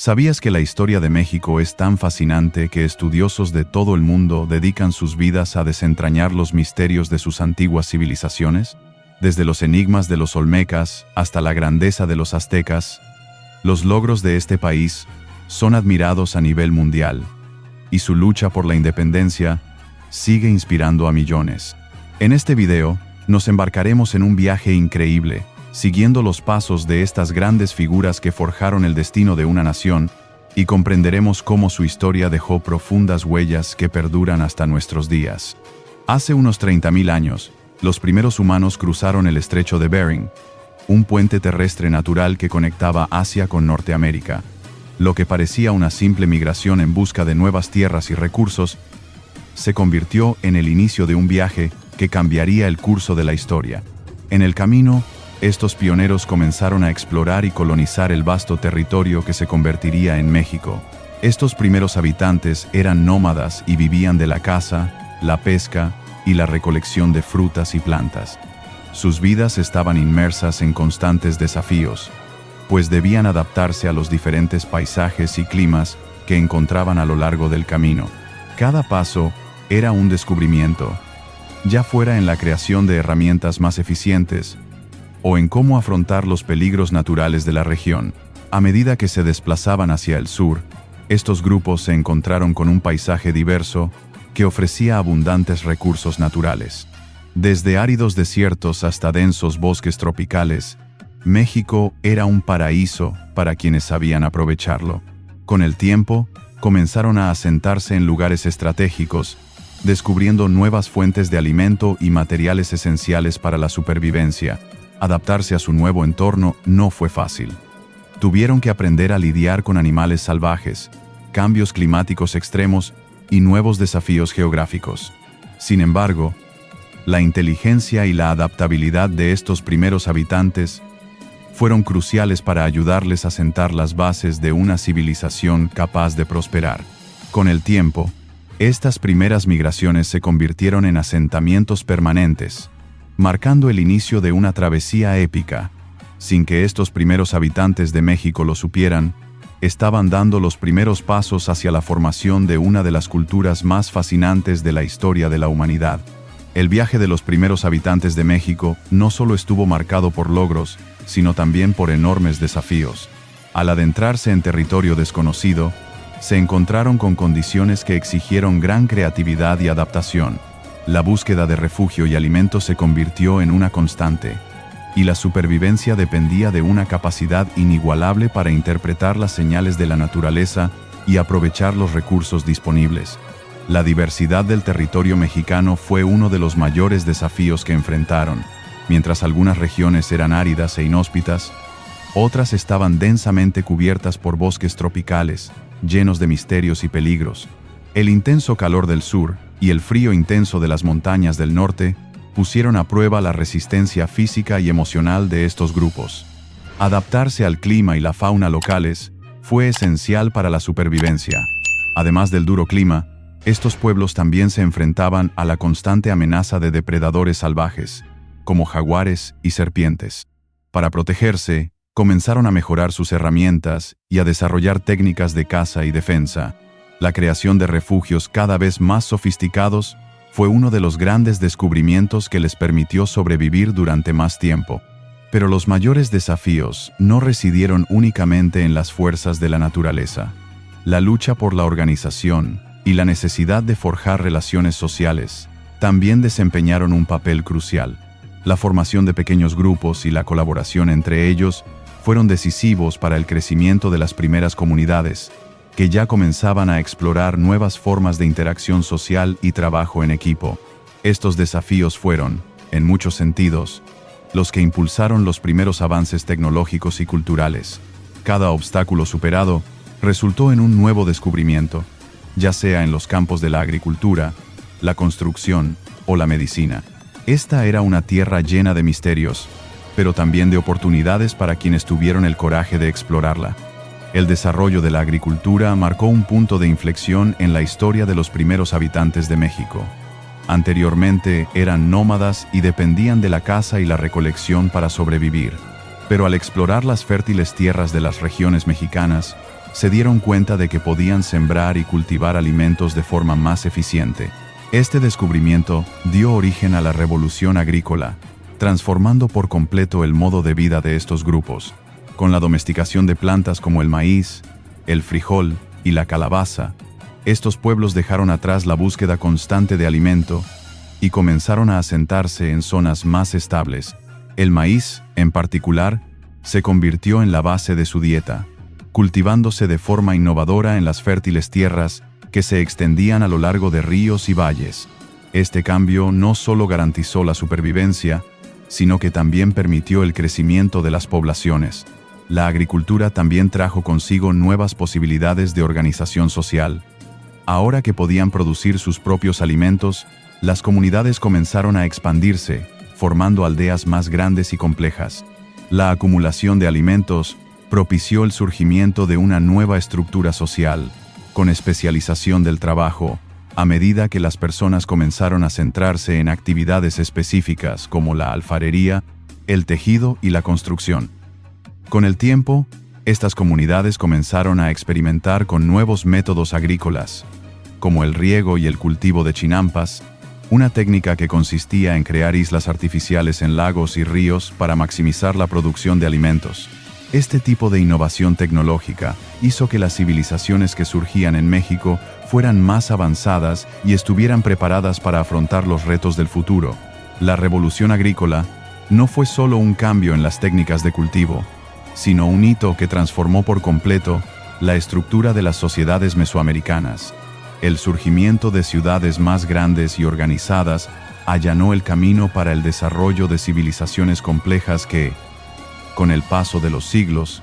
¿Sabías que la historia de México es tan fascinante que estudiosos de todo el mundo dedican sus vidas a desentrañar los misterios de sus antiguas civilizaciones? Desde los enigmas de los olmecas hasta la grandeza de los aztecas, los logros de este país son admirados a nivel mundial, y su lucha por la independencia sigue inspirando a millones. En este video, nos embarcaremos en un viaje increíble, siguiendo los pasos de estas grandes figuras que forjaron el destino de una nación, y comprenderemos cómo su historia dejó profundas huellas que perduran hasta nuestros días. Hace unos 30.000 años, los primeros humanos cruzaron el estrecho de Bering, un puente terrestre natural que conectaba Asia con Norteamérica. Lo que parecía una simple migración en busca de nuevas tierras y recursos, se convirtió en el inicio de un viaje que cambiaría el curso de la historia. En el camino, estos pioneros comenzaron a explorar y colonizar el vasto territorio que se convertiría en México. Estos primeros habitantes eran nómadas y vivían de la caza, la pesca y la recolección de frutas y plantas. Sus vidas estaban inmersas en constantes desafíos, pues debían adaptarse a los diferentes paisajes y climas que encontraban a lo largo del camino. Cada paso era un descubrimiento, ya fuera en la creación de herramientas más eficientes o en cómo afrontar los peligros naturales de la región. A medida que se desplazaban hacia el sur, estos grupos se encontraron con un paisaje diverso que ofrecía abundantes recursos naturales. Desde áridos desiertos hasta densos bosques tropicales, México era un paraíso para quienes sabían aprovecharlo. Con el tiempo, comenzaron a asentarse en lugares estratégicos, descubriendo nuevas fuentes de alimento y materiales esenciales para la supervivencia. Adaptarse a su nuevo entorno no fue fácil. Tuvieron que aprender a lidiar con animales salvajes, cambios climáticos extremos y nuevos desafíos geográficos. Sin embargo, la inteligencia y la adaptabilidad de estos primeros habitantes fueron cruciales para ayudarles a sentar las bases de una civilización capaz de prosperar. Con el tiempo, estas primeras migraciones se convirtieron en asentamientos permanentes, marcando el inicio de una travesía épica. Sin que estos primeros habitantes de México lo supieran, estaban dando los primeros pasos hacia la formación de una de las culturas más fascinantes de la historia de la humanidad. El viaje de los primeros habitantes de México no solo estuvo marcado por logros, sino también por enormes desafíos. Al adentrarse en territorio desconocido, se encontraron con condiciones que exigieron gran creatividad y adaptación. La búsqueda de refugio y alimento se convirtió en una constante, y la supervivencia dependía de una capacidad inigualable para interpretar las señales de la naturaleza y aprovechar los recursos disponibles. La diversidad del territorio mexicano fue uno de los mayores desafíos que enfrentaron. Mientras algunas regiones eran áridas e inhóspitas, otras estaban densamente cubiertas por bosques tropicales, llenos de misterios y peligros. El intenso calor del sur y el frío intenso de las montañas del norte pusieron a prueba la resistencia física y emocional de estos grupos. Adaptarse al clima y la fauna locales fue esencial para la supervivencia. Además del duro clima, estos pueblos también se enfrentaban a la constante amenaza de depredadores salvajes, como jaguares y serpientes. Para protegerse, comenzaron a mejorar sus herramientas y a desarrollar técnicas de caza y defensa. La creación de refugios cada vez más sofisticados fue uno de los grandes descubrimientos que les permitió sobrevivir durante más tiempo. Pero los mayores desafíos no residieron únicamente en las fuerzas de la naturaleza. La lucha por la organización y la necesidad de forjar relaciones sociales también desempeñaron un papel crucial. La formación de pequeños grupos y la colaboración entre ellos fueron decisivos para el crecimiento de las primeras comunidades, que ya comenzaban a explorar nuevas formas de interacción social y trabajo en equipo. Estos desafíos fueron, en muchos sentidos, los que impulsaron los primeros avances tecnológicos y culturales. Cada obstáculo superado resultó en un nuevo descubrimiento, ya sea en los campos de la agricultura, la construcción o la medicina. Esta era una tierra llena de misterios, pero también de oportunidades para quienes tuvieron el coraje de explorarla. El desarrollo de la agricultura marcó un punto de inflexión en la historia de los primeros habitantes de México. Anteriormente eran nómadas y dependían de la caza y la recolección para sobrevivir. Pero al explorar las fértiles tierras de las regiones mexicanas, se dieron cuenta de que podían sembrar y cultivar alimentos de forma más eficiente. Este descubrimiento dio origen a la revolución agrícola, transformando por completo el modo de vida de estos grupos. Con la domesticación de plantas como el maíz, el frijol y la calabaza, estos pueblos dejaron atrás la búsqueda constante de alimento y comenzaron a asentarse en zonas más estables. El maíz, en particular, se convirtió en la base de su dieta, cultivándose de forma innovadora en las fértiles tierras que se extendían a lo largo de ríos y valles. Este cambio no solo garantizó la supervivencia, sino que también permitió el crecimiento de las poblaciones. La agricultura también trajo consigo nuevas posibilidades de organización social. Ahora que podían producir sus propios alimentos, las comunidades comenzaron a expandirse, formando aldeas más grandes y complejas. La acumulación de alimentos propició el surgimiento de una nueva estructura social, con especialización del trabajo, a medida que las personas comenzaron a centrarse en actividades específicas como la alfarería, el tejido y la construcción. Con el tiempo, estas comunidades comenzaron a experimentar con nuevos métodos agrícolas, como el riego y el cultivo de chinampas, una técnica que consistía en crear islas artificiales en lagos y ríos para maximizar la producción de alimentos. Este tipo de innovación tecnológica hizo que las civilizaciones que surgían en México fueran más avanzadas y estuvieran preparadas para afrontar los retos del futuro. La revolución agrícola no fue solo un cambio en las técnicas de cultivo, sino un hito que transformó por completo la estructura de las sociedades mesoamericanas. El surgimiento de ciudades más grandes y organizadas allanó el camino para el desarrollo de civilizaciones complejas que, con el paso de los siglos,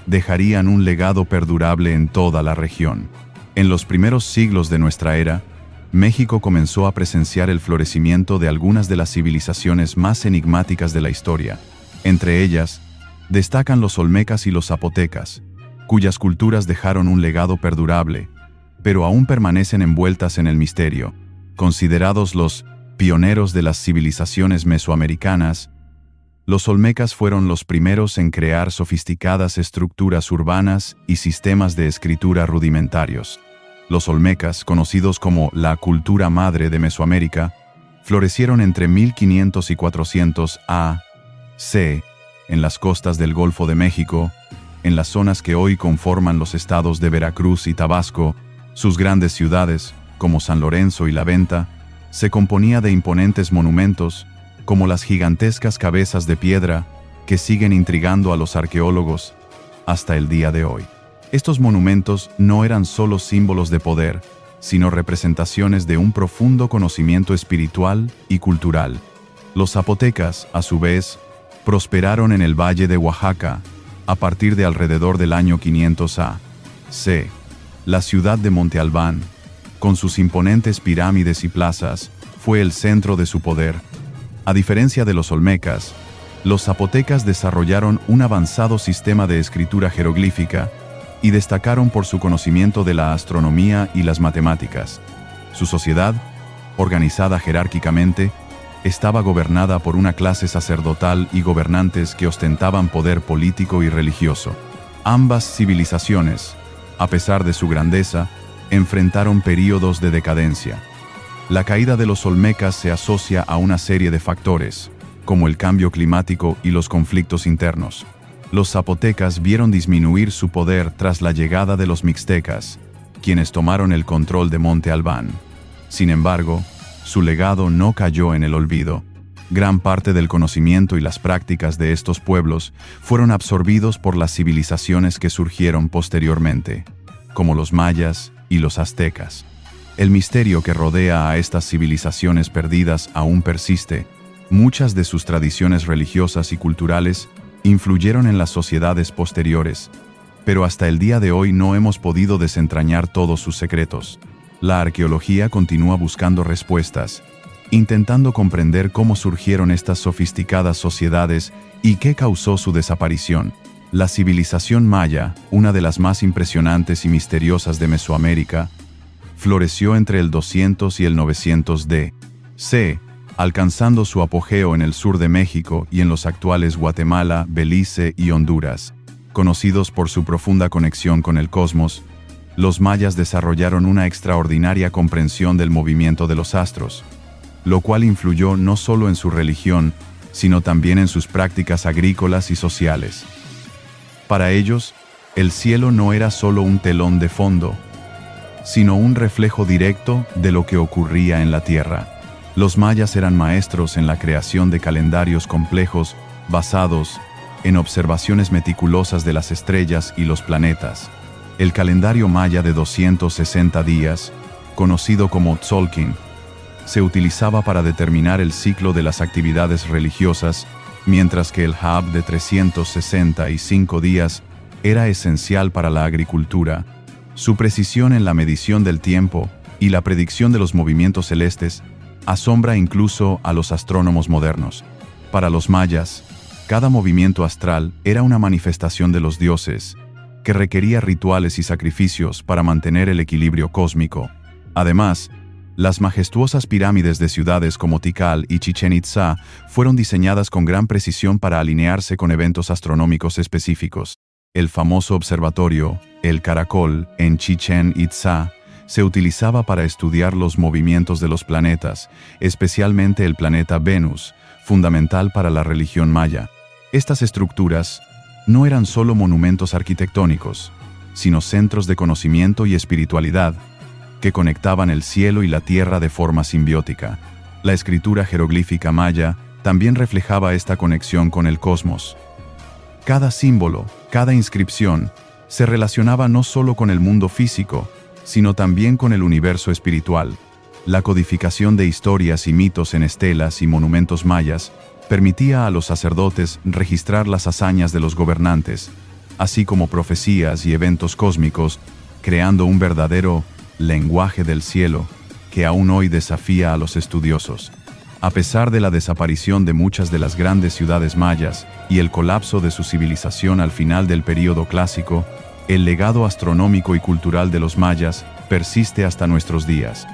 dejarían un legado perdurable en toda la región. En los primeros siglos de nuestra era, México comenzó a presenciar el florecimiento de algunas de las civilizaciones más enigmáticas de la historia. Entre ellas, destacan los olmecas y los zapotecas, cuyas culturas dejaron un legado perdurable, pero aún permanecen envueltas en el misterio. Considerados los pioneros de las civilizaciones mesoamericanas, los olmecas fueron los primeros en crear sofisticadas estructuras urbanas y sistemas de escritura rudimentarios. Los olmecas, conocidos como la cultura madre de Mesoamérica, florecieron entre 1500 y 400 A.C. en las costas del Golfo de México, en las zonas que hoy conforman los estados de Veracruz y Tabasco. Sus grandes ciudades, como San Lorenzo y La Venta, se componía de imponentes monumentos, como las gigantescas cabezas de piedra que siguen intrigando a los arqueólogos hasta el día de hoy. Estos monumentos no eran solo símbolos de poder, sino representaciones de un profundo conocimiento espiritual y cultural. Los zapotecas, a su vez, prosperaron en el Valle de Oaxaca a partir de alrededor del año 500 A.C. La ciudad de Monte Albán, con sus imponentes pirámides y plazas, fue el centro de su poder. A diferencia de los olmecas, los zapotecas desarrollaron un avanzado sistema de escritura jeroglífica y destacaron por su conocimiento de la astronomía y las matemáticas. Su sociedad, organizada jerárquicamente, estaba gobernada por una clase sacerdotal y gobernantes que ostentaban poder político y religioso. Ambas civilizaciones, a pesar de su grandeza, enfrentaron períodos de decadencia. La caída de los olmecas se asocia a una serie de factores, como el cambio climático y los conflictos internos. Los zapotecas vieron disminuir su poder tras la llegada de los mixtecas, quienes tomaron el control de Monte Albán. Sin embargo, su legado no cayó en el olvido. Gran parte del conocimiento y las prácticas de estos pueblos fueron absorbidos por las civilizaciones que surgieron posteriormente, como los mayas y los aztecas. El misterio que rodea a estas civilizaciones perdidas aún persiste. Muchas de sus tradiciones religiosas y culturales influyeron en las sociedades posteriores, pero hasta el día de hoy no hemos podido desentrañar todos sus secretos. La arqueología continúa buscando respuestas, intentando comprender cómo surgieron estas sofisticadas sociedades y qué causó su desaparición. La civilización maya, una de las más impresionantes y misteriosas de Mesoamérica, floreció entre el 200 y el 900 D.C., alcanzando su apogeo en el sur de México y en los actuales Guatemala, Belice y Honduras. Conocidos por su profunda conexión con el cosmos, los mayas desarrollaron una extraordinaria comprensión del movimiento de los astros, lo cual influyó no solo en su religión, sino también en sus prácticas agrícolas y sociales. Para ellos, el cielo no era solo un telón de fondo, sino un reflejo directo de lo que ocurría en la tierra. Los mayas eran maestros en la creación de calendarios complejos basados en observaciones meticulosas de las estrellas y los planetas. El calendario maya de 260 días, conocido como Tzolk'in, se utilizaba para determinar el ciclo de las actividades religiosas, mientras que el Hab de 365 días era esencial para la agricultura. Su precisión en la medición del tiempo y la predicción de los movimientos celestes asombra incluso a los astrónomos modernos. Para los mayas, cada movimiento astral era una manifestación de los dioses, que requería rituales y sacrificios para mantener el equilibrio cósmico. Además, las majestuosas pirámides de ciudades como Tikal y Chichén Itzá fueron diseñadas con gran precisión para alinearse con eventos astronómicos específicos. El famoso observatorio, el Caracol, en Chichén Itzá, se utilizaba para estudiar los movimientos de los planetas, especialmente el planeta Venus, fundamental para la religión maya. Estas estructuras no eran solo monumentos arquitectónicos, sino centros de conocimiento y espiritualidad que conectaban el cielo y la tierra de forma simbiótica. La escritura jeroglífica maya también reflejaba esta conexión con el cosmos. Cada símbolo, cada inscripción, se relacionaba no solo con el mundo físico, sino también con el universo espiritual. La codificación de historias y mitos en estelas y monumentos mayas permitía a los sacerdotes registrar las hazañas de los gobernantes, así como profecías y eventos cósmicos, creando un verdadero lenguaje del cielo que aún hoy desafía a los estudiosos. A pesar de la desaparición de muchas de las grandes ciudades mayas y el colapso de su civilización al final del período clásico, el legado astronómico y cultural de los mayas persiste hasta nuestros días.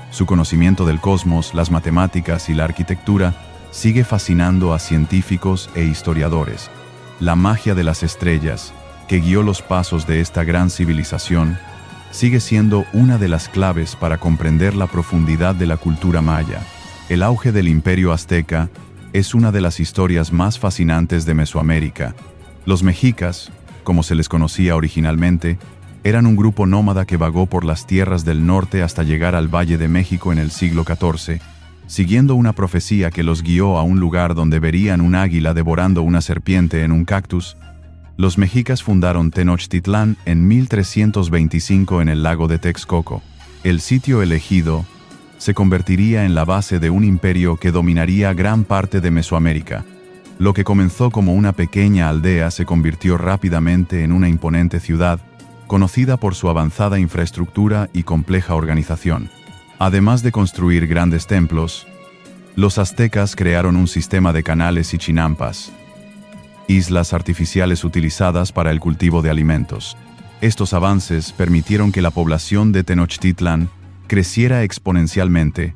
Su conocimiento del cosmos, las matemáticas y la arquitectura sigue fascinando a científicos e historiadores. La magia de las estrellas, que guió los pasos de esta gran civilización, sigue siendo una de las claves para comprender la profundidad de la cultura maya. El auge del Imperio Azteca es una de las historias más fascinantes de Mesoamérica. Los mexicas, como se les conocía originalmente, eran un grupo nómada que vagó por las tierras del norte hasta llegar al Valle de México en el siglo XIV, siguiendo una profecía que los guió a un lugar donde verían un águila devorando una serpiente en un cactus. Los mexicas fundaron Tenochtitlán en 1325 en el lago de Texcoco. El sitio elegido se convertiría en la base de un imperio que dominaría gran parte de Mesoamérica. Lo que comenzó como una pequeña aldea se convirtió rápidamente en una imponente ciudad, conocida por su avanzada infraestructura y compleja organización. Además de construir grandes templos, los aztecas crearon un sistema de canales y chinampas, islas artificiales utilizadas para el cultivo de alimentos. Estos avances permitieron que la población de Tenochtitlán creciera exponencialmente,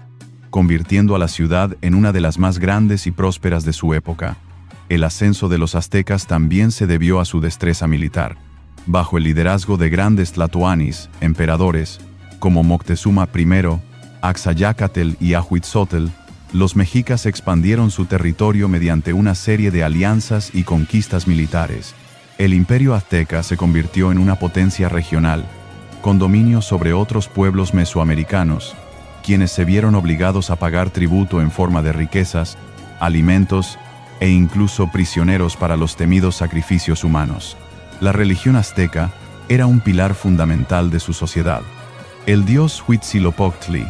convirtiendo a la ciudad en una de las más grandes y prósperas de su época. El ascenso de los aztecas también se debió a su destreza militar. Bajo el liderazgo de grandes tlatoanis, emperadores, como Moctezuma I, Axayácatl y Ahuitzotl, los mexicas expandieron su territorio mediante una serie de alianzas y conquistas militares. El imperio azteca se convirtió en una potencia regional, con dominio sobre otros pueblos mesoamericanos, quienes se vieron obligados a pagar tributo en forma de riquezas, alimentos e incluso prisioneros para los temidos sacrificios humanos. La religión azteca era un pilar fundamental de su sociedad. El dios Huitzilopochtli,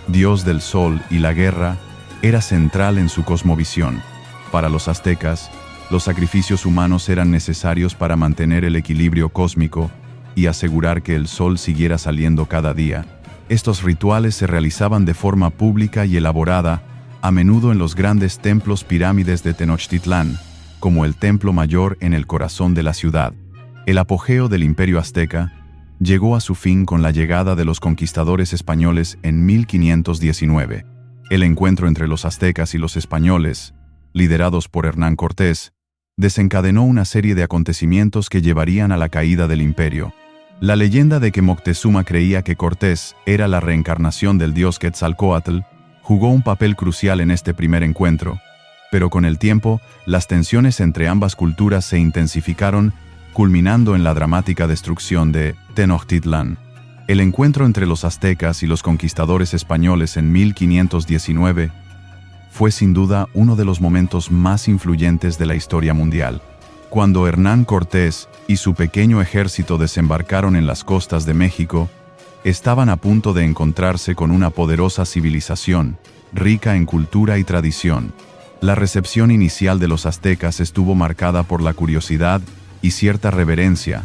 dios del sol y la guerra, era central en su cosmovisión. Para los aztecas, los sacrificios humanos eran necesarios para mantener el equilibrio cósmico y asegurar que el sol siguiera saliendo cada día. Estos rituales se realizaban de forma pública y elaborada, a menudo en los grandes templos pirámides de Tenochtitlán, como el Templo Mayor en el corazón de la ciudad. El apogeo del Imperio Azteca llegó a su fin con la llegada de los conquistadores españoles en 1519. El encuentro entre los aztecas y los españoles, liderados por Hernán Cortés, desencadenó una serie de acontecimientos que llevarían a la caída del imperio. La leyenda de que Moctezuma creía que Cortés era la reencarnación del dios Quetzalcóatl jugó un papel crucial en este primer encuentro, pero con el tiempo, las tensiones entre ambas culturas se intensificaron, culminando en la dramática destrucción de Tenochtitlán. El encuentro entre los aztecas y los conquistadores españoles en 1519 fue sin duda uno de los momentos más influyentes de la historia mundial. Cuando Hernán Cortés y su pequeño ejército desembarcaron en las costas de México, estaban a punto de encontrarse con una poderosa civilización, rica en cultura y tradición. La recepción inicial de los aztecas estuvo marcada por la curiosidad y cierta reverencia,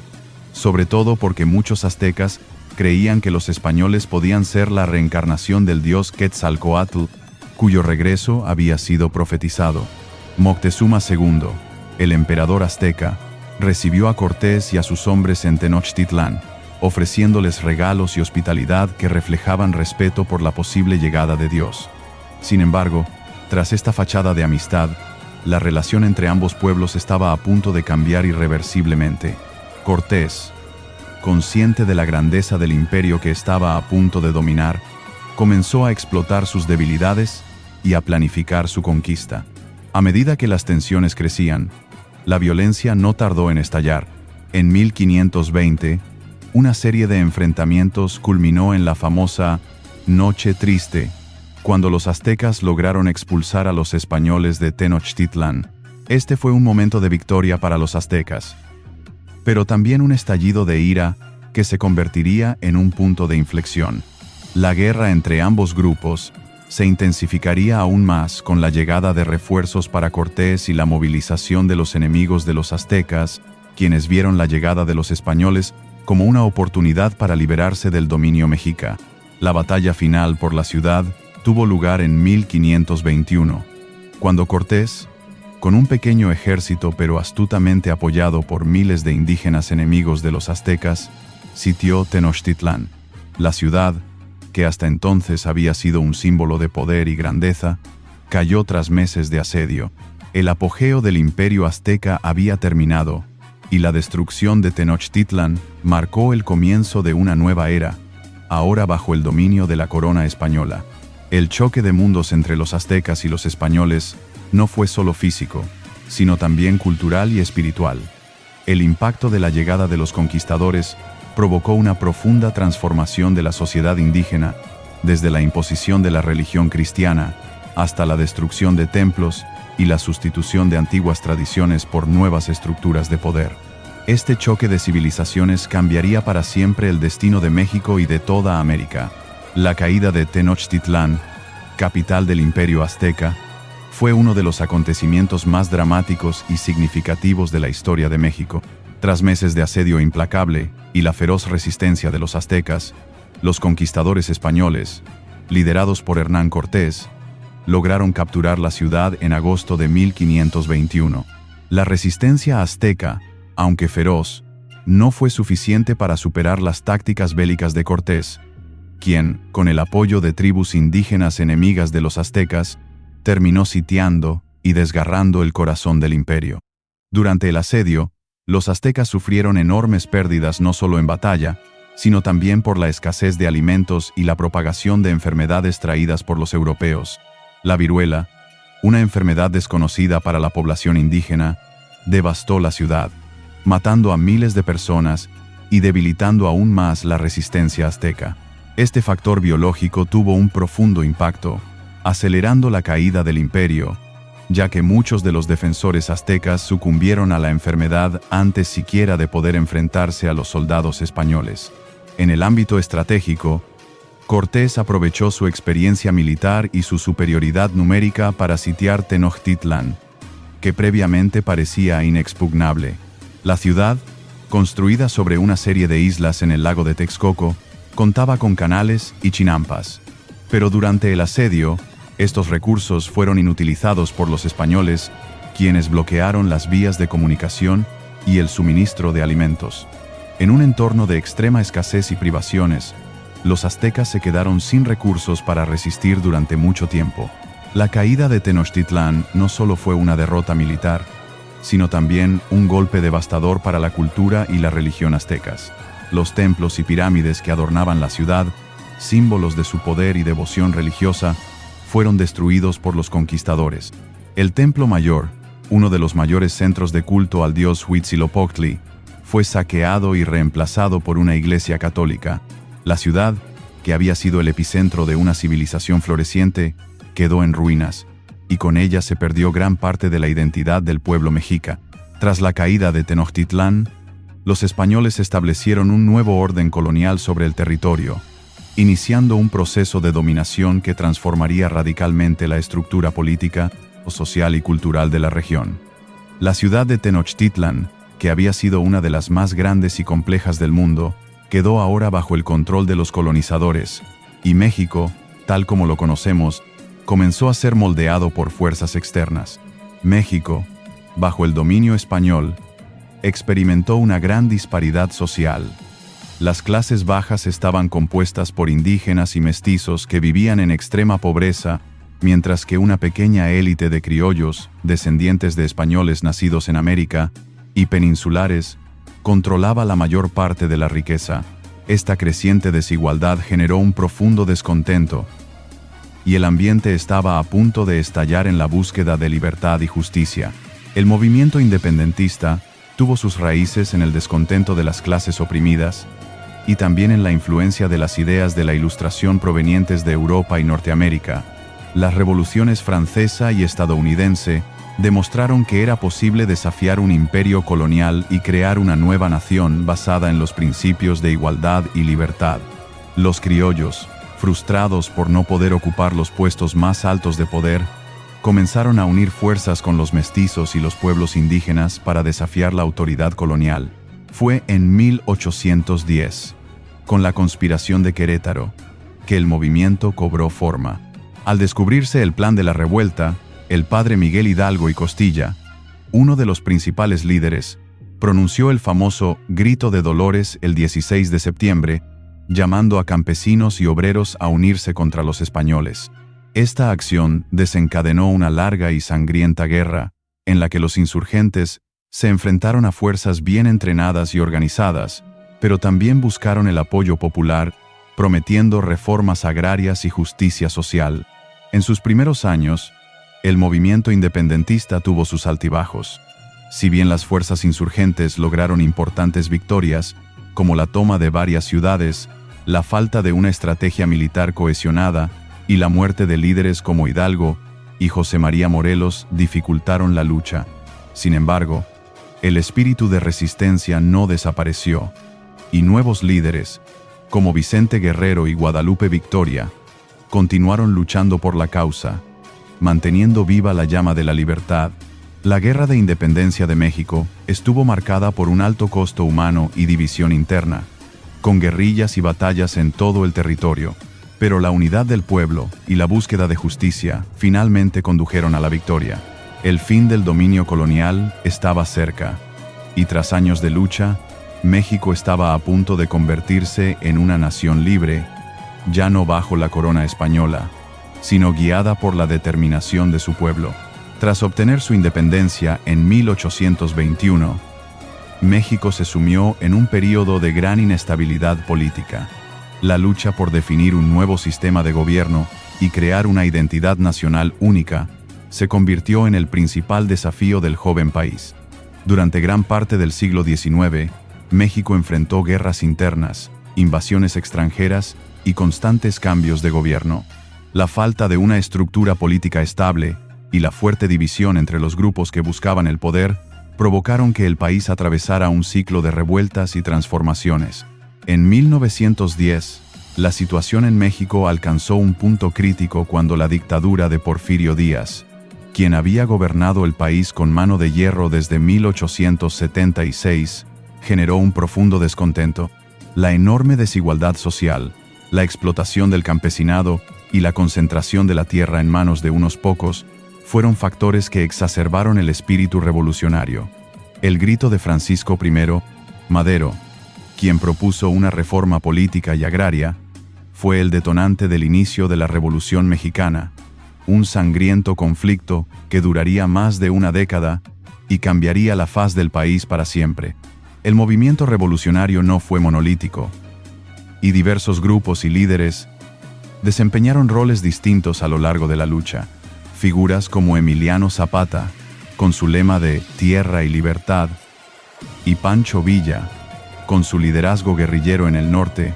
sobre todo porque muchos aztecas creían que los españoles podían ser la reencarnación del dios Quetzalcóatl, cuyo regreso había sido profetizado. Moctezuma II, el emperador azteca, recibió a Cortés y a sus hombres en Tenochtitlán, ofreciéndoles regalos y hospitalidad que reflejaban respeto por la posible llegada de Dios. Sin embargo, tras esta fachada de amistad, la relación entre ambos pueblos estaba a punto de cambiar irreversiblemente. Cortés, consciente de la grandeza del imperio que estaba a punto de dominar, comenzó a explotar sus debilidades y a planificar su conquista. A medida que las tensiones crecían, la violencia no tardó en estallar. En 1520, una serie de enfrentamientos culminó en la famosa Noche Triste, cuando los aztecas lograron expulsar a los españoles de Tenochtitlán. Este fue un momento de victoria para los aztecas, pero también un estallido de ira que se convertiría en un punto de inflexión. La guerra entre ambos grupos se intensificaría aún más con la llegada de refuerzos para Cortés y la movilización de los enemigos de los aztecas, quienes vieron la llegada de los españoles como una oportunidad para liberarse del dominio mexica. La batalla final por la ciudad tuvo lugar en 1521, cuando Cortés, con un pequeño ejército pero astutamente apoyado por miles de indígenas enemigos de los aztecas, sitió Tenochtitlán. La ciudad, que hasta entonces había sido un símbolo de poder y grandeza, cayó tras meses de asedio. El apogeo del imperio azteca había terminado, y la destrucción de Tenochtitlán marcó el comienzo de una nueva era, ahora bajo el dominio de la corona española. El choque de mundos entre los aztecas y los españoles no fue solo físico, sino también cultural y espiritual. El impacto de la llegada de los conquistadores provocó una profunda transformación de la sociedad indígena, desde la imposición de la religión cristiana hasta la destrucción de templos y la sustitución de antiguas tradiciones por nuevas estructuras de poder. Este choque de civilizaciones cambiaría para siempre el destino de México y de toda América. La caída de Tenochtitlán, capital del Imperio Azteca, fue uno de los acontecimientos más dramáticos y significativos de la historia de México. Tras meses de asedio implacable y la feroz resistencia de los aztecas, los conquistadores españoles, liderados por Hernán Cortés, lograron capturar la ciudad en agosto de 1521. La resistencia azteca, aunque feroz, no fue suficiente para superar las tácticas bélicas de Cortés, quien, con el apoyo de tribus indígenas enemigas de los aztecas, terminó sitiando y desgarrando el corazón del imperio. Durante el asedio, los aztecas sufrieron enormes pérdidas no solo en batalla, sino también por la escasez de alimentos y la propagación de enfermedades traídas por los europeos. La viruela, una enfermedad desconocida para la población indígena, devastó la ciudad, matando a miles de personas y debilitando aún más la resistencia azteca. Este factor biológico tuvo un profundo impacto, acelerando la caída del imperio, ya que muchos de los defensores aztecas sucumbieron a la enfermedad antes siquiera de poder enfrentarse a los soldados españoles. En el ámbito estratégico, Cortés aprovechó su experiencia militar y su superioridad numérica para sitiar Tenochtitlán, que previamente parecía inexpugnable. La ciudad, construida sobre una serie de islas en el lago de Texcoco, contaba con canales y chinampas. Pero durante el asedio, estos recursos fueron inutilizados por los españoles, quienes bloquearon las vías de comunicación y el suministro de alimentos. En un entorno de extrema escasez y privaciones, los aztecas se quedaron sin recursos para resistir durante mucho tiempo. La caída de Tenochtitlán no solo fue una derrota militar, sino también un golpe devastador para la cultura y la religión aztecas. Los templos y pirámides que adornaban la ciudad, símbolos de su poder y devoción religiosa, fueron destruidos por los conquistadores. El Templo Mayor, uno de los mayores centros de culto al dios Huitzilopochtli, fue saqueado y reemplazado por una iglesia católica. La ciudad, que había sido el epicentro de una civilización floreciente, quedó en ruinas, y con ella se perdió gran parte de la identidad del pueblo mexica. Tras la caída de Tenochtitlán, los españoles establecieron un nuevo orden colonial sobre el territorio, iniciando un proceso de dominación que transformaría radicalmente la estructura política, social y cultural de la región. La ciudad de Tenochtitlán, que había sido una de las más grandes y complejas del mundo, quedó ahora bajo el control de los colonizadores, y México, tal como lo conocemos, comenzó a ser moldeado por fuerzas externas. México, bajo el dominio español, experimentó una gran disparidad social. Las clases bajas estaban compuestas por indígenas y mestizos que vivían en extrema pobreza, mientras que una pequeña élite de criollos, descendientes de españoles nacidos en América, y peninsulares, controlaba la mayor parte de la riqueza. Esta creciente desigualdad generó un profundo descontento, y el ambiente estaba a punto de estallar en la búsqueda de libertad y justicia. El movimiento independentista tuvo sus raíces en el descontento de las clases oprimidas, y también en la influencia de las ideas de la Ilustración provenientes de Europa y Norteamérica. Las revoluciones francesa y estadounidense demostraron que era posible desafiar un imperio colonial y crear una nueva nación basada en los principios de igualdad y libertad. Los criollos, frustrados por no poder ocupar los puestos más altos de poder, comenzaron a unir fuerzas con los mestizos y los pueblos indígenas para desafiar la autoridad colonial. Fue en 1810, con la conspiración de Querétaro, que el movimiento cobró forma. Al descubrirse el plan de la revuelta, el padre Miguel Hidalgo y Costilla, uno de los principales líderes, pronunció el famoso Grito de Dolores el 16 de septiembre, llamando a campesinos y obreros a unirse contra los españoles. Esta acción desencadenó una larga y sangrienta guerra, en la que los insurgentes se enfrentaron a fuerzas bien entrenadas y organizadas, pero también buscaron el apoyo popular, prometiendo reformas agrarias y justicia social. En sus primeros años, el movimiento independentista tuvo sus altibajos. Si bien las fuerzas insurgentes lograron importantes victorias, como la toma de varias ciudades, la falta de una estrategia militar cohesionada y la muerte de líderes como Hidalgo y José María Morelos dificultaron la lucha. Sin embargo, el espíritu de resistencia no desapareció, y nuevos líderes, como Vicente Guerrero y Guadalupe Victoria, continuaron luchando por la causa, manteniendo viva la llama de la libertad. La Guerra de Independencia de México estuvo marcada por un alto costo humano y división interna, con guerrillas y batallas en todo el territorio, pero la unidad del pueblo y la búsqueda de justicia finalmente condujeron a la victoria. El fin del dominio colonial estaba cerca, y tras años de lucha, México estaba a punto de convertirse en una nación libre, ya no bajo la corona española, sino guiada por la determinación de su pueblo. Tras obtener su independencia en 1821, México se sumió en un período de gran inestabilidad política. La lucha por definir un nuevo sistema de gobierno y crear una identidad nacional única se convirtió en el principal desafío del joven país. Durante gran parte del siglo XIX, México enfrentó guerras internas, invasiones extranjeras y constantes cambios de gobierno. La falta de una estructura política estable y la fuerte división entre los grupos que buscaban el poder provocaron que el país atravesara un ciclo de revueltas y transformaciones. En 1910, la situación en México alcanzó un punto crítico cuando la dictadura de Porfirio Díaz, quien había gobernado el país con mano de hierro desde 1876, generó un profundo descontento. La enorme desigualdad social, la explotación del campesinado y la concentración de la tierra en manos de unos pocos fueron factores que exacerbaron el espíritu revolucionario. El grito de Francisco I. Madero, quien propuso una reforma política y agraria, fue el detonante del inicio de la Revolución Mexicana, un sangriento conflicto que duraría más de una década y cambiaría la faz del país para siempre. El movimiento revolucionario no fue monolítico, y diversos grupos y líderes desempeñaron roles distintos a lo largo de la lucha. Figuras como Emiliano Zapata, con su lema de Tierra y Libertad, y Pancho Villa, con su liderazgo guerrillero en el norte,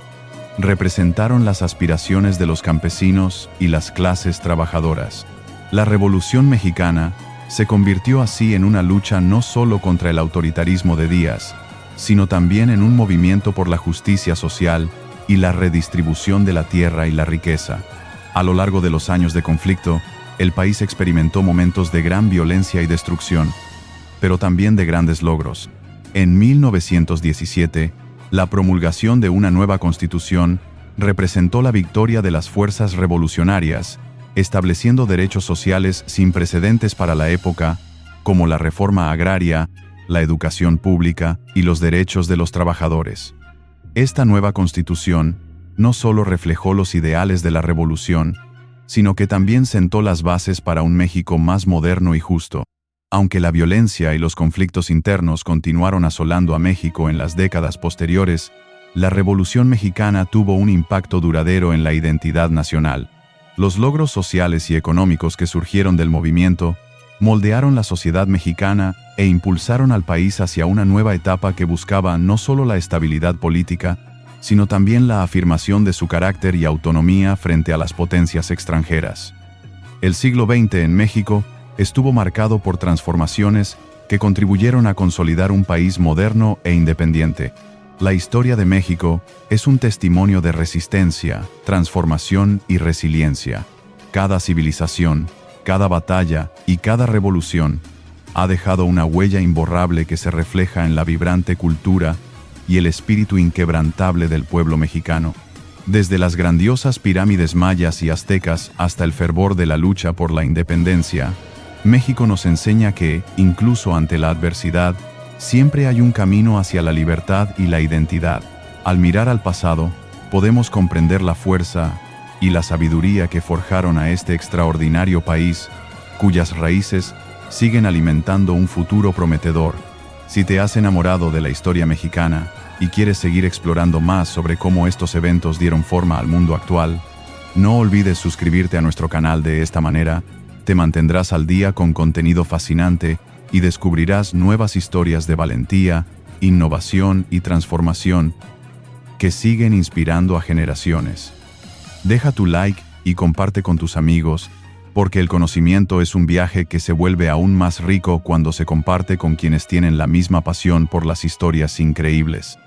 representaron las aspiraciones de los campesinos y las clases trabajadoras. La Revolución Mexicana se convirtió así en una lucha no solo contra el autoritarismo de Díaz, sino también en un movimiento por la justicia social y la redistribución de la tierra y la riqueza. A lo largo de los años de conflicto, el país experimentó momentos de gran violencia y destrucción, pero también de grandes logros. En 1917, la promulgación de una nueva constitución representó la victoria de las fuerzas revolucionarias, estableciendo derechos sociales sin precedentes para la época, como la reforma agraria, la educación pública y los derechos de los trabajadores. Esta nueva constitución no solo reflejó los ideales de la revolución, sino que también sentó las bases para un México más moderno y justo. Aunque la violencia y los conflictos internos continuaron asolando a México en las décadas posteriores, la Revolución Mexicana tuvo un impacto duradero en la identidad nacional. Los logros sociales y económicos que surgieron del movimiento moldearon la sociedad mexicana e impulsaron al país hacia una nueva etapa que buscaba no solo la estabilidad política, sino también la afirmación de su carácter y autonomía frente a las potencias extranjeras. El siglo XX en México estuvo marcado por transformaciones que contribuyeron a consolidar un país moderno e independiente. La historia de México es un testimonio de resistencia, transformación y resiliencia. Cada civilización, cada batalla y cada revolución ha dejado una huella imborrable que se refleja en la vibrante cultura y el espíritu inquebrantable del pueblo mexicano. Desde las grandiosas pirámides mayas y aztecas hasta el fervor de la lucha por la independencia, México nos enseña que, incluso ante la adversidad, siempre hay un camino hacia la libertad y la identidad. Al mirar al pasado, podemos comprender la fuerza y la sabiduría que forjaron a este extraordinario país, cuyas raíces siguen alimentando un futuro prometedor. Si te has enamorado de la historia mexicana y quieres seguir explorando más sobre cómo estos eventos dieron forma al mundo actual, no olvides suscribirte a nuestro canal. De esta manera, te mantendrás al día con contenido fascinante y descubrirás nuevas historias de valentía, innovación y transformación que siguen inspirando a generaciones. Deja tu like y comparte con tus amigos, porque el conocimiento es un viaje que se vuelve aún más rico cuando se comparte con quienes tienen la misma pasión por las historias increíbles.